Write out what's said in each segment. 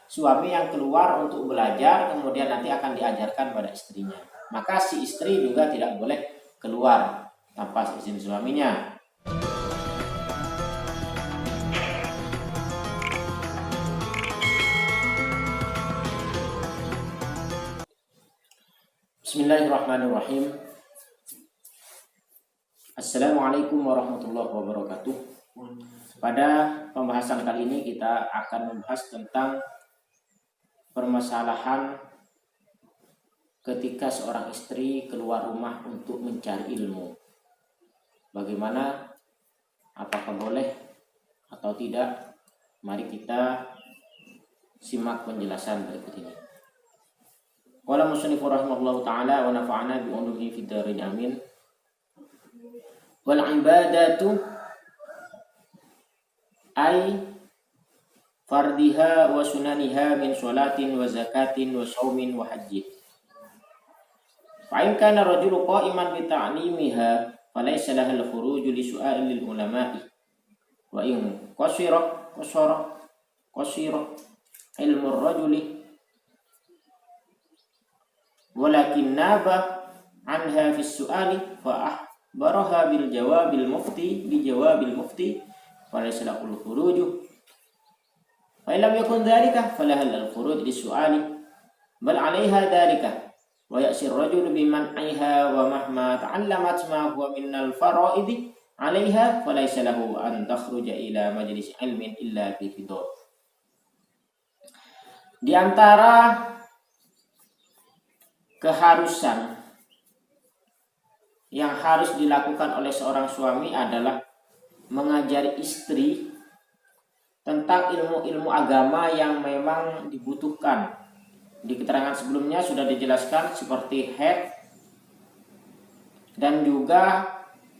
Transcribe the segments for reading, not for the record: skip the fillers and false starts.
suami yang keluar untuk belajar kemudian nanti akan diajarkan pada istrinya. Maka si istri juga tidak boleh keluar tanpa izin suaminya. Bismillahirrahmanirrahim. Assalamualaikum warahmatullahi wabarakatuh. Pada pembahasan kali ini kita akan membahas tentang permasalahan ketika seorang istri keluar rumah untuk mencari ilmu. Bagaimana? Apakah boleh atau tidak? Mari kita simak penjelasan berikut ini. Qala musannifur rahimahullahu ta'ala wa nafa'ana bi ulumihi fid dharain amin. Wal ibadatu ay fardiha wa sunaniha min sholatin wa zakatin wa shaumin wa hajjin. Fa in kana rajulu qa'iman bi ta'limiha falaysa lahu al-khuruj li su'alil ulama'i wa in qasira ilmu ar-rajuli walakin naba anha fi su'ali fa ahbaraha bil jawabil mufti falaysa lahu al-khuruj fa illam yakun dhalika falaha al-khuruj li su'ali bal 'alayha dhalika wa ya'sir rajulu biman 'ayha wa mahma ta'allamat ma huwa min al-fara'id 'alayha falaysa lahu an takhruja ila majlis ilmin illa bi ridha. Di antara keharusan yang harus dilakukan oleh seorang suami adalah mengajari istri tentang ilmu-ilmu agama yang memang dibutuhkan. Di keterangan sebelumnya sudah dijelaskan seperti haid dan juga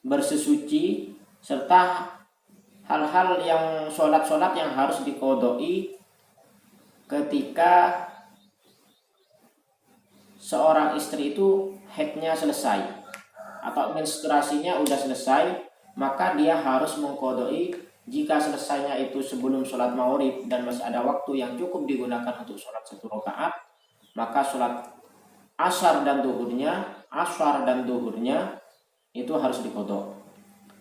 bersesuci serta hal-hal yang sholat-sholat yang harus diqodoi ketika seorang istri itu haidnya selesai atau menstruasinya udah selesai, maka dia harus mengqodoi. Jika selesainya itu sebelum sholat maghrib dan masih ada waktu yang cukup digunakan untuk sholat 1 rakaat, maka sholat asar dan duhurnya itu harus diqodho.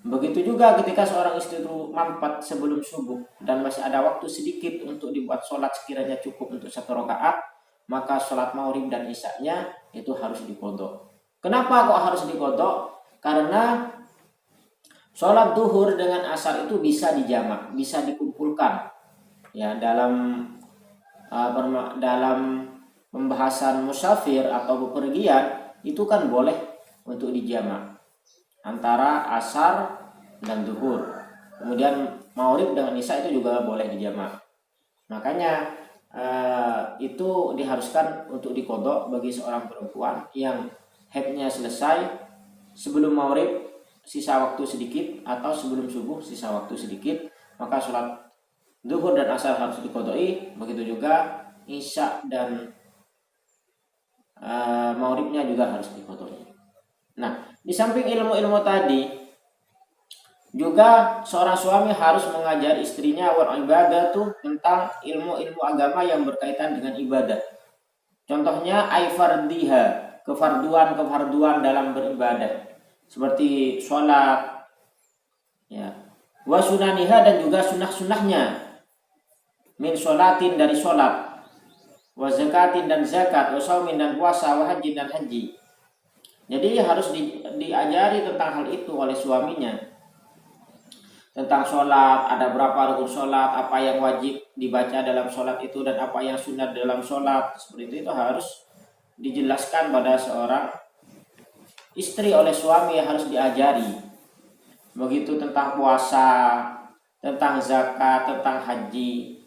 Begitu juga ketika seorang istri itu mampat sebelum subuh dan masih ada waktu sedikit untuk dibuat sholat sekiranya cukup untuk 1 rakaat, maka sholat maghrib dan isya-nya itu harus diqodho. Kenapa kok harus diqodho? Karena sholat duhur dengan asar itu bisa dijamak, bisa dikumpulkan. Ya, dalam pembahasan musafir atau bepergian itu kan boleh untuk dijamak antara asar dan duhur. Kemudian maghrib dengan isya itu juga boleh dijamak. Makanya itu diharuskan untuk diqodho bagi seorang perempuan yang haidnya selesai sebelum maghrib sisa waktu sedikit atau sebelum subuh sisa waktu sedikit, maka sholat duhur dan asar harus diqodhoi. Begitu juga isya dan maghribnya juga harus diqodhoi. Nah, di samping ilmu-ilmu tadi juga seorang suami harus mengajari istrinya wal ibadatu tentang ilmu-ilmu agama yang berkaitan dengan ibadah. Contohnya aifardiha, kefarduan dalam beribadah seperti sholat, ya, wa sunaniha dan juga sunnah-sunnahnya, min sholatin dari sholat, wa zakatin dan zakat, wa saumin dan puasa, wa hajjin dan haji. Jadi harus diajari tentang hal itu oleh suaminya. Tentang sholat, ada berapa rukun sholat, apa yang wajib dibaca dalam sholat itu dan apa yang sunat dalam sholat. Seperti itu harus dijelaskan pada seorang istri oleh suami, yang harus diajari. Begitu tentang puasa, tentang zakat, tentang haji.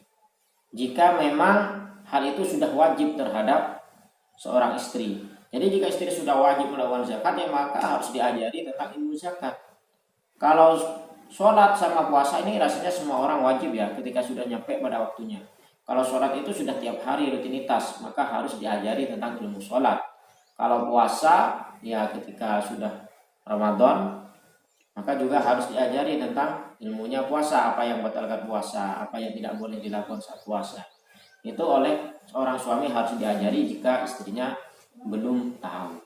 Jika memang hal itu sudah wajib terhadap seorang istri. Jadi jika istri sudah wajib melakukan zakat, ya maka harus diajari tentang ilmu zakat. Kalau sholat sama puasa ini rasanya semua orang wajib ya ketika sudah nyampe pada waktunya. Kalau sholat itu sudah tiap hari rutinitas, maka harus diajari tentang ilmu sholat. Kalau puasa ya ketika sudah Ramadan, maka juga harus diajari tentang ilmunya puasa, apa yang membatalkan puasa, apa yang tidak boleh dilakukan saat puasa. Itu oleh seorang suami harus diajari jika istrinya belum tahu.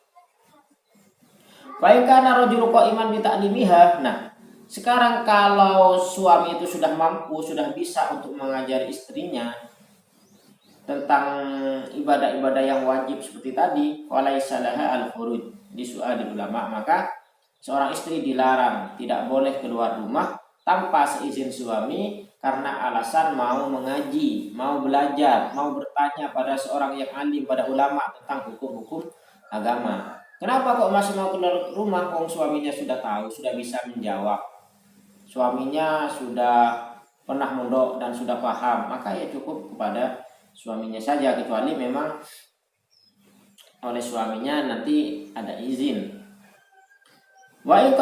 Fa in kana rajulu qa'iman bi ta'limiha. Nah, sekarang kalau suami itu sudah mampu, sudah bisa untuk mengajari istrinya tentang ibadah-ibadah yang wajib seperti tadi, walaisa laha al-khuruj di su'alil ulama, maka seorang istri dilarang tidak boleh keluar rumah tanpa seizin suami karena alasan mau mengaji, mau belajar, mau bertanya pada seorang yang alim, pada ulama tentang hukum-hukum agama. Kenapa kok masih mau keluar rumah? Wong suaminya sudah tahu, sudah bisa menjawab. Suaminya sudah pernah mondok dan sudah paham, maka ya cukup kepada suaminya saja, kecuali memang oleh suaminya nanti ada izin. Wa in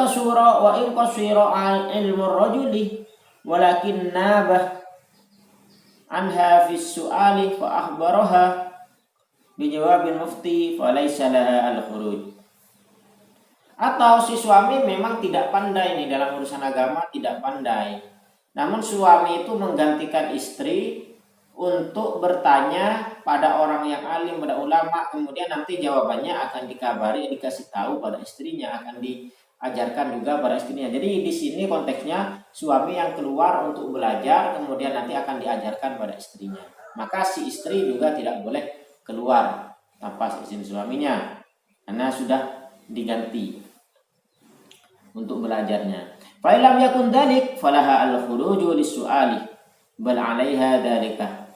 qasira ilmu rajuli walakin nabah anha fi su'ali fa akhbaraha bi jawabil mufti fa laysa laha al-khuruj. Atau si suami memang tidak pandai nih dalam urusan agama, tidak pandai. Namun suami itu menggantikan istri untuk bertanya pada orang yang alim, pada ulama, kemudian nanti jawabannya akan dikabari, dikasih tahu pada istrinya, akan diajarkan juga pada istrinya. Jadi di sini konteksnya suami yang keluar untuk belajar, kemudian nanti akan diajarkan pada istrinya. Maka si istri juga tidak boleh keluar tanpa izin suaminya, karena sudah diganti untuk belajarnya. Fa illam yakun dzalik falaha al-khuruju lis-su'ali bal 'alaiha dzalika.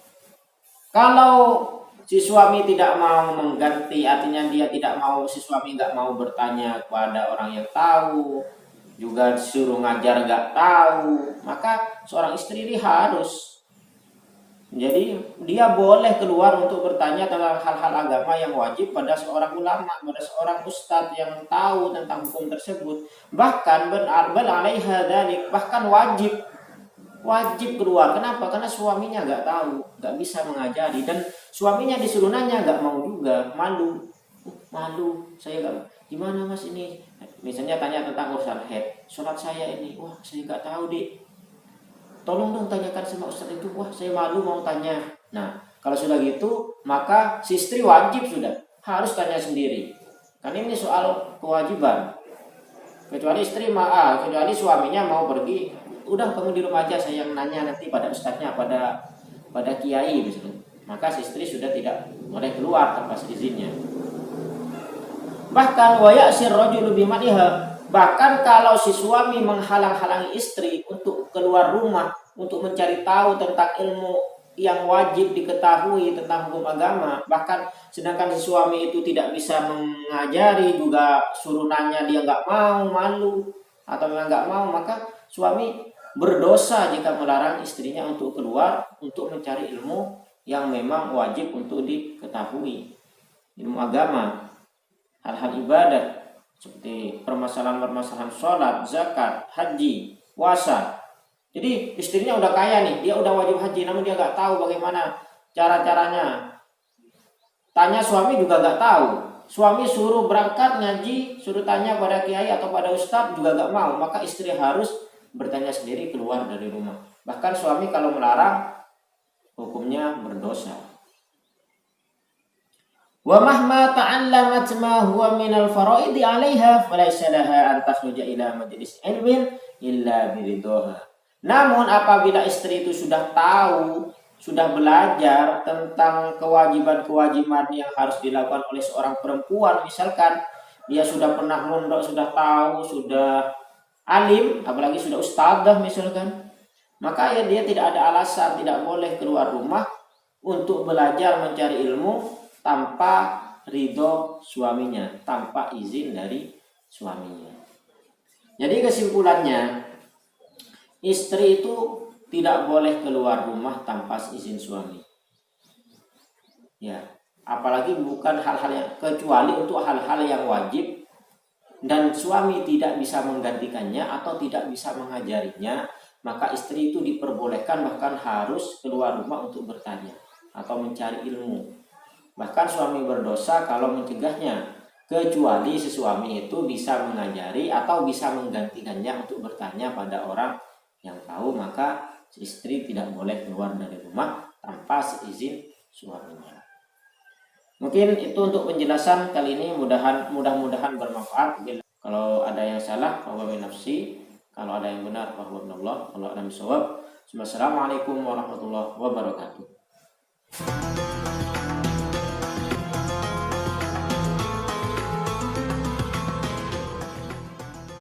Kalau si suami tidak mau mengganti, artinya dia tidak mau, si suami nggak mau bertanya kepada orang yang tahu, juga suruh ngajar nggak tahu, maka seorang istri ini harus, jadi dia boleh keluar untuk bertanya tentang hal-hal agama yang wajib pada seorang ulama, pada seorang ustadz yang tahu tentang hukum tersebut. Bahkan bal 'alaiha dzalik, bahkan wajib keluar. Kenapa? Karena suaminya nggak tahu, nggak bisa mengajari, dan suaminya disuruh nanya nggak mau juga, malu. Saya nggak, gimana mas ini? Misalnya tanya tentang urusan haid, sholat saya ini, wah saya nggak tahu deh. Tolong dong tanyakan sama ustaz itu, wah saya malu mau tanya. Nah kalau sudah gitu, maka si istri wajib sudah harus tanya sendiri. Kan ini soal kewajiban. Kecuali kecuali suaminya mau pergi, udah kamu di rumah aja, saya yang nanya nanti pada ustadznya, pada kiai misalnya. Maka si istri sudah tidak boleh keluar tanpa izinnya. Bahkan wa ya'sir rajulu bimaniha, bahkan kalau si suami menghalang-halangi istri untuk keluar rumah untuk mencari tahu tentang ilmu yang wajib diketahui tentang hukum agama, bahkan sedangkan si suami itu tidak bisa mengajari, juga suruh nanya dia nggak mau, malu atau memang nggak mau, maka suami berdosa jika melarang istrinya untuk keluar untuk mencari ilmu yang memang wajib untuk diketahui, ilmu agama, hal-hal ibadah seperti permasalahan-permasalahan sholat, zakat, haji, puasa. Jadi istrinya udah kaya nih, dia udah wajib haji, namun dia nggak tahu bagaimana cara-caranya. Tanya suami juga nggak tahu. Suami suruh berangkat ngaji, suruh tanya pada kiai atau pada ustadz juga nggak mau, maka istri harus bertanya sendiri keluar dari rumah. Bahkan suami kalau melarang, hukumnya berdosa. Wa mahma ta'allamat ma huwa minal faraidi 'alaiha falaysa laha an takhruja ila majlis ilmin illa biridhaha. Namun apabila istri itu sudah tahu, sudah belajar tentang kewajiban-kewajiban yang harus dilakukan oleh seorang perempuan, misalkan dia sudah pernah mondok, sudah tahu, sudah alim, apalagi sudah ustadzah misalkan, maka ya dia tidak ada alasan, tidak boleh keluar rumah untuk belajar mencari ilmu tanpa ridho suaminya, tanpa izin dari suaminya. Jadi kesimpulannya, istri itu tidak boleh keluar rumah tanpa izin suami. Ya, apalagi bukan hal-hal yang, kecuali untuk hal-hal yang wajib dan suami tidak bisa menggantikannya atau tidak bisa mengajarinya, maka istri itu diperbolehkan bahkan harus keluar rumah untuk bertanya atau mencari ilmu. Bahkan suami berdosa kalau mencegahnya, kecuali si suami itu bisa mengajari atau bisa menggantikannya untuk bertanya pada orang yang tahu, maka istri tidak boleh keluar dari rumah tanpa seizin suaminya. Mungkin itu untuk penjelasan kali ini, mudah-mudahan bermanfaat. Kalau ada yang salah, bahwa nafsi. Kalau ada yang benar, bahwa Allah. Assalamualaikum warahmatullahi wabarakatuh.